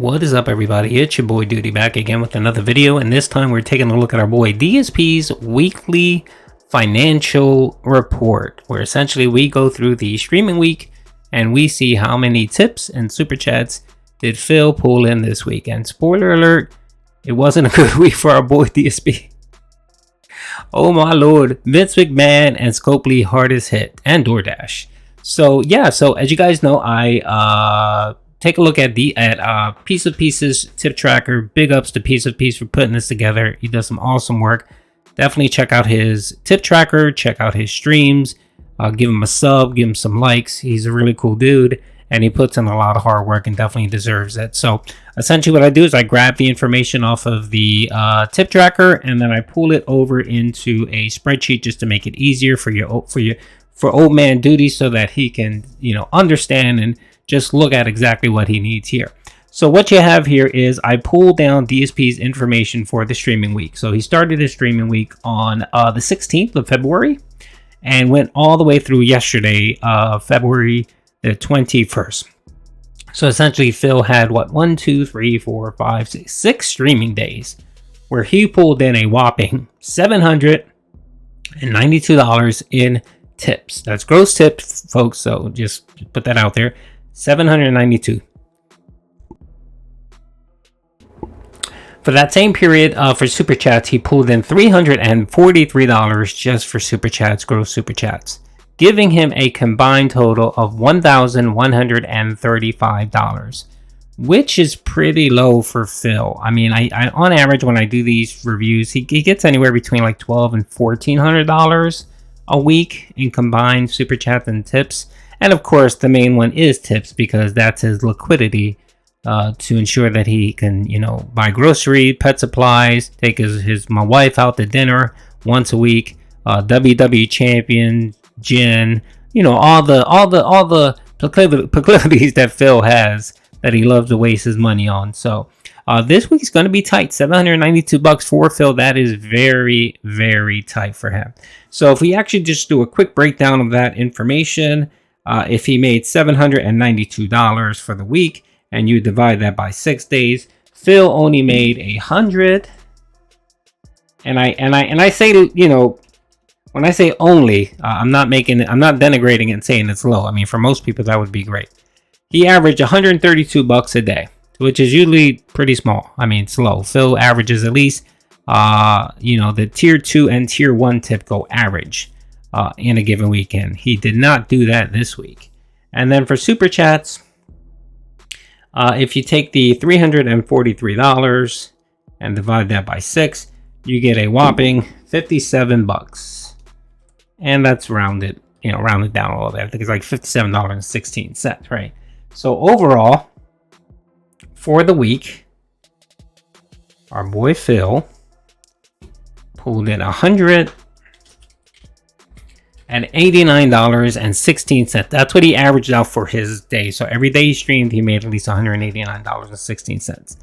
What is up, everybody? It's your boy Duty back again with another video, and this time we're taking a look at our boy DSP's weekly financial report, where essentially we go through the streaming week and we see how many tips and super chats did Phil pull in this week. And spoiler alert, it wasn't a good week for our boy DSP. Oh my lord, Vince McMahon and Scopely hardest hit, and DoorDash. So yeah, so as you guys know, I take a look at PeaceofPiece's tip tracker. Big ups to PeaceofPiece for putting this together. He does some awesome work. Definitely check out his tip tracker. Check out his streams. Give him a sub. Give him some likes. He's a really cool dude, and he puts in a lot of hard work and definitely deserves it. So essentially what I do is I grab the information off of the tip tracker, and then I pull it over into a spreadsheet just to make it easier for old man Duty, so that he can, understand and just look at exactly what he needs here. So what you have here is I pulled down DSP's information for the streaming week. So he started his streaming week on the 16th of February and went all the way through yesterday, February the 21st. So essentially Phil had six streaming days where he pulled in a whopping $792 in tips. That's gross tips, folks. So just put that out there. 792. For that same period, for super chats, he pulled in $343 just for super chats, gross super chats, giving him a combined total of $1,135, which is pretty low for Phil. I mean, I on average, when I do these reviews, he gets anywhere between like $1,200 and $1,400 a week in combined super chats and tips. And of course, the main one is tips, because that's his liquidity to ensure that he can, buy grocery, pet supplies, take my wife out to dinner once a week, WWE champion, gin, all the proclivities that Phil has that he loves to waste his money on. So this week's going to be tight. $792 for Phil. That is very, very tight for him. So if we actually just do a quick breakdown of that information, if he made $792 for the week and you divide that by 6 days, Phil only made $100. And I say, when I say only, I'm not denigrating it and saying it's low. I mean, for most people that would be great. He averaged $132 a day, which is usually pretty small. I mean, it's low. Phil averages at least, the tier 2 and tier 1 tip go average in a given weekend. He did not do that this week. And then for super chats, if you take the $343 and divide that by 6, you get a whopping $57. And that's rounded down a little bit. I think it's like $57.16, right? So overall, for the week, our boy Phil pulled in $189.16. That's what he averaged out for his day. So every day he streamed, he made at least $189.16.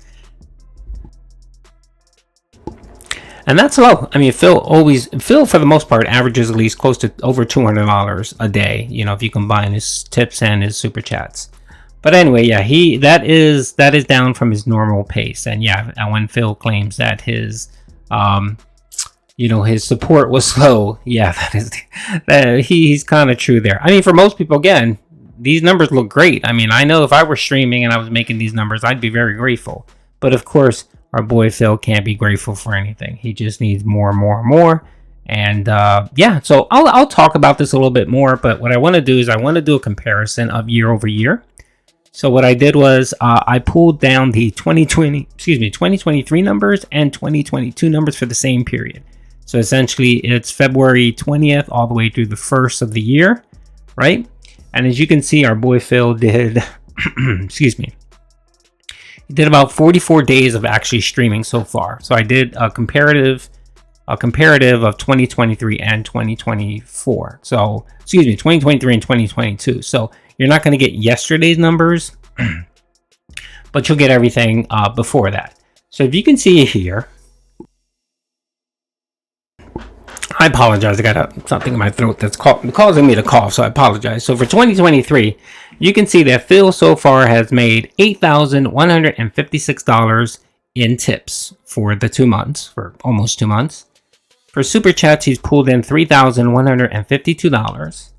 And that's low. I mean, Phil for the most part averages at least close to over $200 a day, if you combine his tips and his super chats. But anyway, yeah, that is down from his normal pace. And yeah, when Phil claims that his his support was slow, yeah, he's kind of true there. I mean, for most people, again, these numbers look great. I mean, I know if I were streaming and I was making these numbers, I'd be very grateful. But of course, our boy Phil can't be grateful for anything. He just needs more and more and more. And yeah, so I'll talk about this a little bit more. But what I want to do is I want to do a comparison of year over year. So what I did was I pulled down the 2023 numbers and 2022 numbers for the same period. So essentially it's February 20th all the way through the 1st of the year, right? And as you can see, our boy Phil did, he did about 44 days of actually streaming so far. So I did a comparative of 2023 and 2024. So, 2023 and 2022. So you're not going to get yesterday's numbers, but you'll get everything before that. So if you can see here, I apologize. I got something in my throat that's causing me to cough, so I apologize. So for 2023, you can see that Phil so far has made $8,156 in tips for the 2 months, for almost 2 months. For Super Chats, he's pulled in $3,152.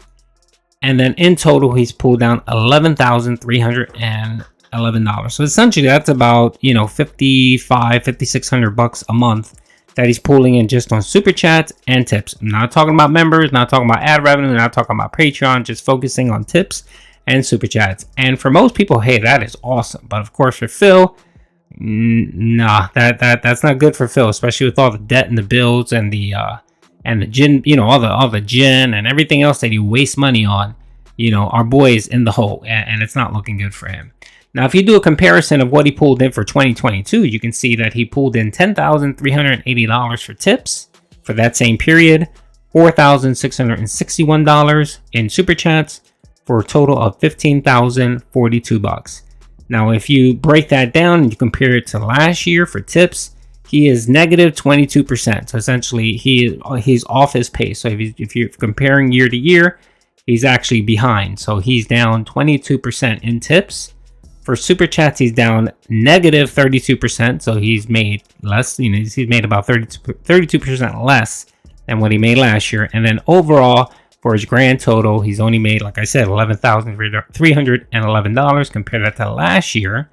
And then in total, he's pulled down $11,311. So essentially, that's about, $5,600 a month that he's pulling in just on Super Chats and tips. I'm not talking about members, not talking about ad revenue, not talking about Patreon, just focusing on tips and Super Chats. And for most people, hey, that is awesome. But of course, for Phil, nah, that's not good for Phil, especially with all the debt and the bills and the gin, all the gin and everything else that he wastes money on. Our boy's in the hole, and it's not looking good for him. Now, if you do a comparison of what he pulled in for 2022, you can see that he pulled in $10,380 for tips for that same period, $4,661 in Super Chats, for a total of $15,042. Now, if you break that down and you compare it to last year for tips, he is negative 22%. So essentially, he's off his pace. So if you're comparing year to year, he's actually behind. So he's down 22% in tips. For Super Chats, he's down negative 32%. So he's made less. He's made about 32% less than what he made last year. And then overall, for his grand total, he's only made, like I said, $11,311 compared that to last year,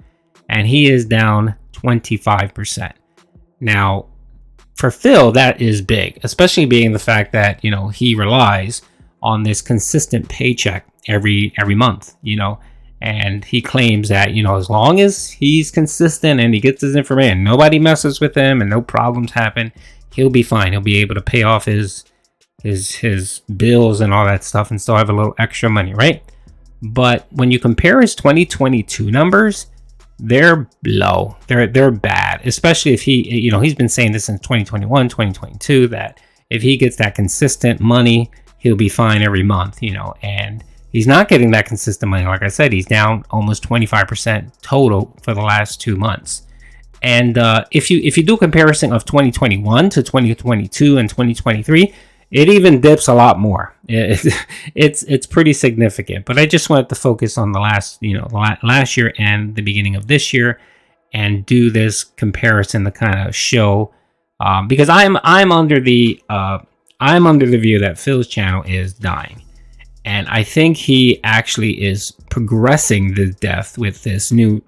and he is down 25%. Now, for Phil, that is big, especially being the fact that he relies on this consistent paycheck every month. And he claims that as long as he's consistent and he gets his information, nobody messes with him, and no problems happen, he'll be fine. He'll be able to pay off his bills and all that stuff and still have a little extra money, right? But when you compare his 2022 numbers, they're low. They're bad, especially if he's been saying this since 2021, 2022, that if he gets that consistent money, he'll be fine every month, and he's not getting that consistent money. Like I said, he's down almost 25% total for the last 2 months. And if you do a comparison of 2021 to 2022 and 2023, it even dips a lot more. It's pretty significant. But I just wanted to focus on the last year and the beginning of this year, and do this comparison to kind of show, because I'm under the view that Phil's channel is dying, and I think he actually is progressing the death with this new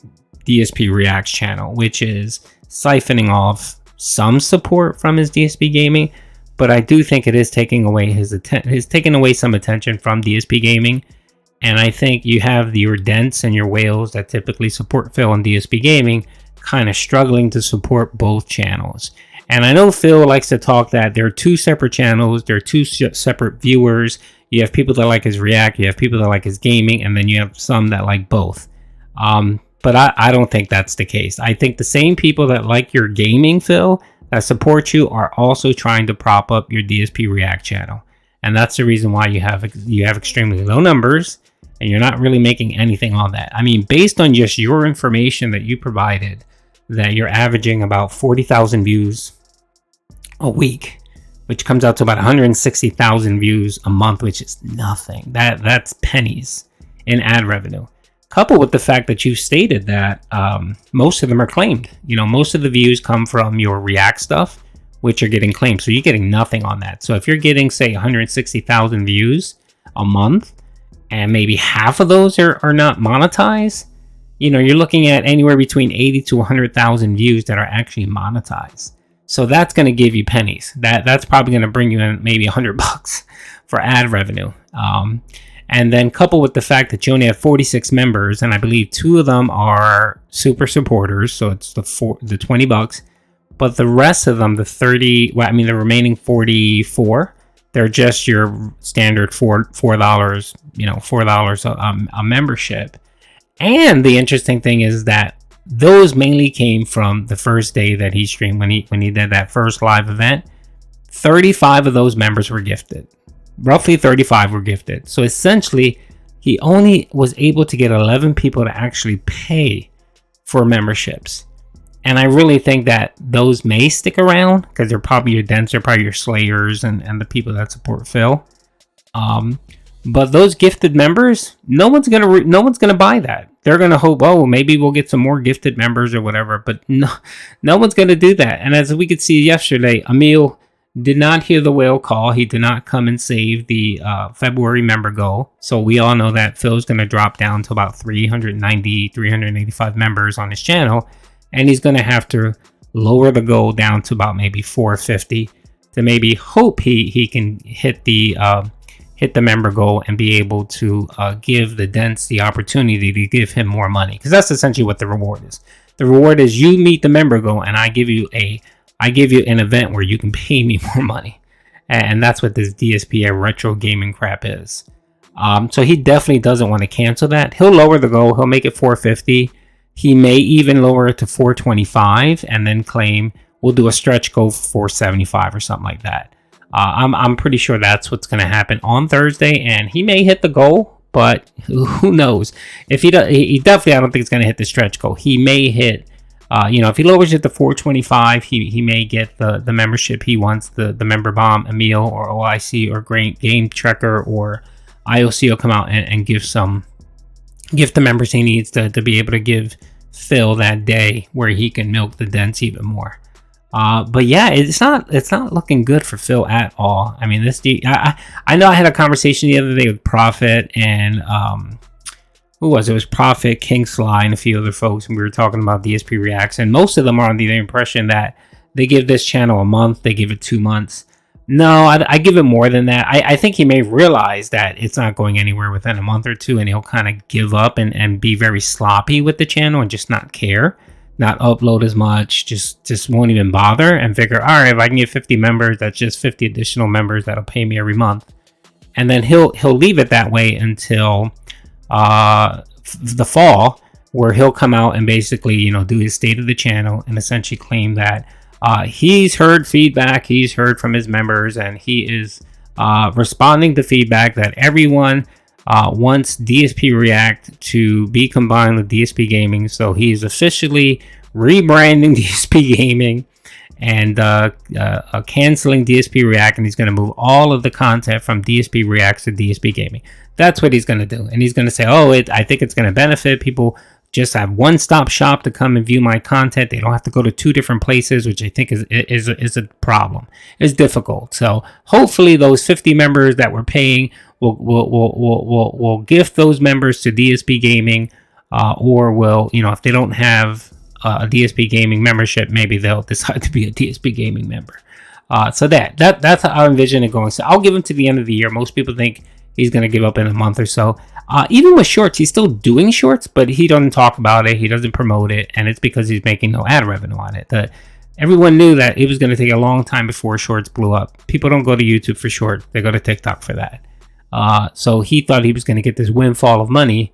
DSPReact channel, which is siphoning off some support from his DSP gaming. But I do think it is taking away some attention from DSP gaming. And I think you have your dents and your whales that typically support Phil and DSP gaming kind of struggling to support both channels. And I know Phil likes to talk that there are two separate channels, there are two separate viewers. You have people that like his React, you have people that like his gaming, and then you have some that like both. But I don't think that's the case. I think the same people that like your gaming, Phil, that support you, are also trying to prop up your DSPReact channel. And that's the reason why you have extremely low numbers, and you're not really making anything on that. I mean, based on just your information that you provided, that you're averaging about 40,000 views a week, which comes out to about 160,000 views a month, which is nothing. That's pennies in ad revenue. Coupled with the fact that you stated that most of them are claimed. Most of the views come from your React stuff, which are getting claimed. So you're getting nothing on that. So if you're getting, say, 160,000 views a month, and maybe half of those are not monetized, you're looking at anywhere between 80 to 100,000 views that are actually monetized. So that's going to give you pennies. That's probably going to bring you in maybe $100 for ad revenue. And then coupled with the fact that you only have 46 members, and I believe 2 of them are super supporters, so it's the $20. But the rest of them, the remaining 44, they're just your standard $4, $4 a membership. And the interesting thing is that those mainly came from the first day that he streamed, when he did that first live event. 35 of those members were gifted. Roughly 35 were gifted. So essentially, he only was able to get 11 people to actually pay for memberships. And I really think that those may stick around because they're probably your dents, they're probably your slayers and the people that support Phil. But those gifted members, no one's gonna buy that. They're gonna hope, oh, maybe we'll get some more gifted members or whatever. But no one's gonna do that. And as we could see yesterday, Emil did not hear the whale call. He did not come and save the February member goal. So we all know that Phil's gonna drop down to about 390, 385 members on his channel, and he's gonna have to lower the goal down to about maybe 450 to maybe hope he can hit the member goal and be able to give the dents the opportunity to give him more money, because that's essentially what the reward is. The reward is you meet the member goal and I give you an event where you can pay me more money, and that's what this DSP retro gaming crap is. So he definitely doesn't want to cancel that. He'll lower the goal. He'll make it 450. He may even lower it to 425 and then claim we'll do a stretch goal for 475 or something like that. I'm pretty sure that's what's going to happen on Thursday, and he may hit the goal, but who knows? If he does, he definitely, I don't think he's going to hit the stretch goal. He may hit, if he lowers it to 425, he may get the membership he wants, the member bomb, Emil or OIC or Game Tracker or IOC will come out and give the members he needs to be able to give Phil that day where he can milk the dents even more. But yeah, it's not looking good for Phil at all. I mean, I know I had a conversation the other day with Prophet and who was it? It was Prophet, King Sly, and a few other folks, and we were talking about DSPReacts, and most of them are under the impression that they give this channel a month, they give it 2 months. No, I give it more than that. I think he may realize that it's not going anywhere within a month or two, and he'll kind of give up and be very sloppy with the channel and just not care. Not upload as much, just won't even bother, and figure, all right, if I can get 50 members, that's just 50 additional members that'll pay me every month. And then he'll leave it that way until the fall, where he'll come out and basically, do his state of the channel and essentially claim that he's heard feedback, he's heard from his members, and he is responding to feedback that everyone wants DSPReact to be combined with DSP Gaming. So he's officially rebranding DSP Gaming and canceling DSPReact, and he's going to move all of the content from DSPReact to DSP Gaming. That's what he's going to do. And he's going to say, I think it's going to benefit people. Just have one-stop shop to come and view my content. They don't have to go to 2 different places, which I think is a problem. It's difficult. So hopefully those 50 members that we're paying will gift those members to DSP Gaming, or will, if they don't have a DSP Gaming membership, maybe they'll decide to be a DSP Gaming member. So that's how I envision it going. So I'll give him to the end of the year. Most people think he's going to give up in a month or so. Even with shorts, he's still doing shorts, but he doesn't talk about it. He doesn't promote it, and it's because he's making no ad revenue on it. Everyone knew that it was going to take a long time before shorts blew up. People don't go to YouTube for shorts. They go to TikTok for that. So he thought he was going to get this windfall of money,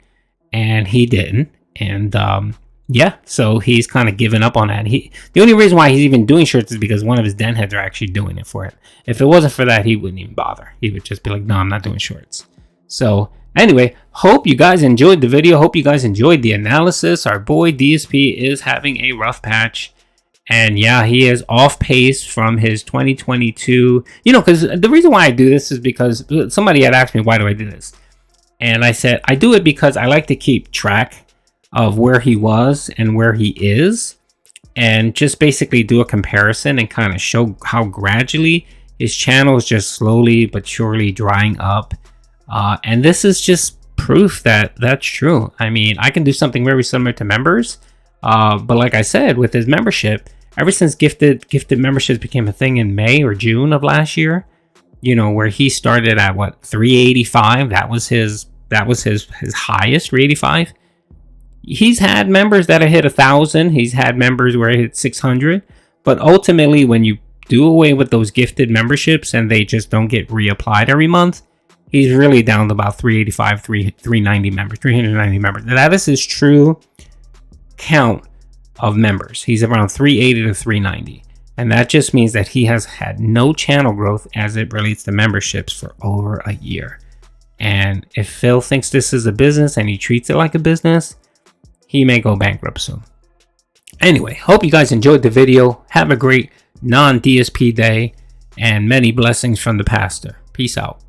and he didn't. And so he's kind of given up on that. The only reason why he's even doing shorts is because one of his den heads are actually doing it for him. If it wasn't for that, he wouldn't even bother. He would just be like, no, I'm not doing shorts. So anyway, hope you guys enjoyed the video. Hope you guys enjoyed the analysis. Our boy DSP is having a rough patch. And yeah, he is off pace from his 2022. Because the reason why I do this is because somebody had asked me, why do I do this? And I said, I do it because I like to keep track of where he was and where he is, and just basically do a comparison and kind of show how gradually his channel is just slowly but surely drying up. And this is just proof that that's true. I mean, I can do something very similar to members. But like I said, with his membership, ever since gifted memberships became a thing in May or June of last year, where he started at 385, that was his highest, 385. He's had members that have hit 1,000. He's had members where it hit 600. But ultimately, when you do away with those gifted memberships and they just don't get reapplied every month, he's really down to about 385, 390 members, 390 members. That is his true count of members. He's around 380 to 390. And that just means that he has had no channel growth as it relates to memberships for over a year. And if Phil thinks this is a business and he treats it like a business, he may go bankrupt soon. Anyway, hope you guys enjoyed the video. Have a great non-DSP day and many blessings from the pastor. Peace out.